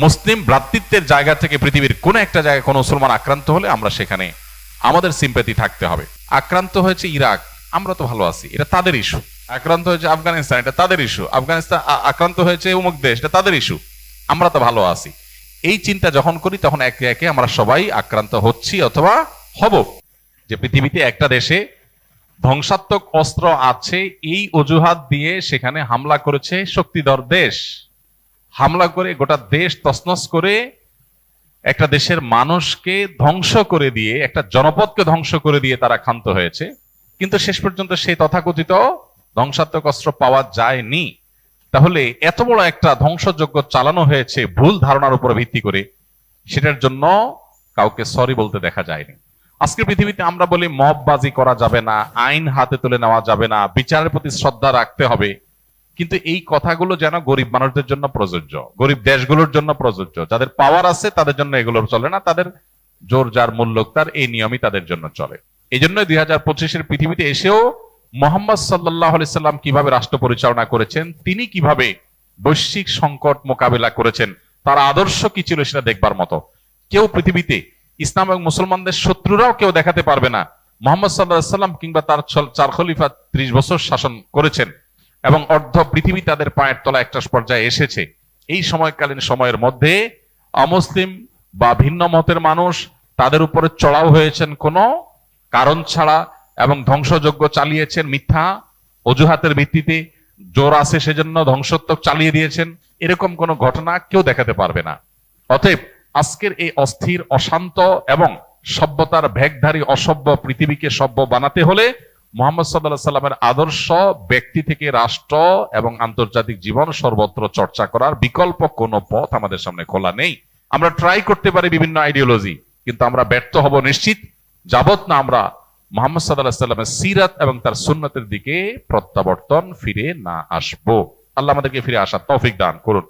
মুসলিম ভ্রাতৃত্বের জায়গা থেকে পৃথিবীর কোন একটা জায়গায় কোনো মুসলমান আক্রান্ত হলে আমরা সেখানে আমাদের সিম্প্যাথি থাকতে হবে। আক্রান্ত হয়েছে ইরাক, আমরা তো ভালো আছি, এটা তাদের ইস্যু। আক্রান্ত হয়েছে আফগানিস্তান, এটা তাদের ইস্যু। আফগানিস্তান আক্রান্ত হয়েছে অমুক দেশ, এটা তাদের ইস্যু, আমরা তো ভালো আছি। এই চিন্তা যখন করি তখন একে একে আমরা সবাই আক্রান্ত হচ্ছি অথবা হব। যে পৃথিবীতে একটা দেশে ধ্বংসাত্মক অস্ত্র আছে, এই অজুহাত দিয়ে সেখানে হামলা করেছে শক্তিধর দেশ। হামলা করে গোটা দেশ তছনছ করে একটা দেশের মানুষকে ধ্বংস করে দিয়ে, একটা জনপদকে ধ্বংস করে দিয়ে তারা ক্ষান্ত হয়েছে। কিন্তু শেষ পর্যন্ত সেই তথাকথিত ধ্বংসাত্মক অস্ত্র পাওয়া যায়নি। তাহলে এত বড় একটা ধ্বংসযজ্ঞ চালানো হয়েছে ভুল ধারণার উপর ভিত্তি করে, সেটার জন্য কাউকে সরি বলতে দেখা যায়নি। আজকের পৃথিবীতে আমরা বলি মববাজি করা যাবে না, আইন হাতে তুলে নেওয়া যাবে না, বিচারের প্রতি শ্রদ্ধা রাখতে হবে। কিন্তু এই কথাগুলো যেন গরিব মানুষদের জন্য প্রযোজ্য, গরিব দেশগুলোর জন্য প্রযোজ্য। যাদের পাওয়ার আছে তাদের জন্য এগুলো চলে না, তাদের জোর যার মূল্য তার, এই নিয়মই তাদের জন্য চলে। এই জন্য 2025-এর পৃথিবীতে এসেও মোহাম্মদ সাল্লাল্লাহু আলাইহি সাল্লাম কিভাবে রাষ্ট্র পরিচালনা করেছেন, তিনি কিভাবে বৈশ্বিক সংকট মোকাবেলা করেছেন, তার আদর্শ কি ছিল সেটা দেখবার মতো। কেউ পৃথিবীতে ইসলাম এবং মুসলমানদের শত্রুরাও কেউ দেখাতে পারবে না মোহাম্মদ সাল্লাল্লাহু আলাইহি সাল্লাম কিংবা তার 4 খলিফা 30 বছর শাসন করেছেন এবং অর্ধ পৃথিবী তাদের পায়ের তলা একটা পর্যায়ে এসেছে। এই সময়কালীন সময়ের মধ্যে অমুসলিম বা ভিন্ন মতের মানুষ তাদের উপরে চড়াও হয়েছেন কোনো কারণ ছাড়া এবং ধ্বংসযজ্ঞ চালিয়েছেন মিথ্যা অজুহাতের ভিত্তিতে, জোর আছে সেজন্য ধ্বংসত্বক চালিয়ে দিয়েছেন। এরকম কোনো ঘটনা কেউ দেখাতে পারবে না। অতএব আজকের এই অস্থির, অশান্ত এবং সভ্যতার ভেগধারী অসভ্য পৃথিবীকে সভ্য বানাতে হলে মুহাম্মদ সাল্লাল্লাহু আলাইহি সাল্লামের আদর্শ ব্যক্তি থেকে রাষ্ট্র এবং আন্তর্জাতিক জীবন সর্বত্র চর্চা করার বিকল্প কোনো পথ আমাদের সামনে খোলা নেই। আমরা ট্রাই করতে পারি বিভিন্ন আইডিওলজি, কিন্তু আমরা ব্যর্থ হব নিশ্চিত যাবত না আমরা মুহাম্মদ সাল্লাল্লাহু আলাইহি সাল্লামের সিরাত এবং তার সুন্নতের দিকে প্রত্যাবর্তন ফিরে না আসবো। আল্লাহ আমাদেরকে ফিরে আসার তৌফিক দান করুন।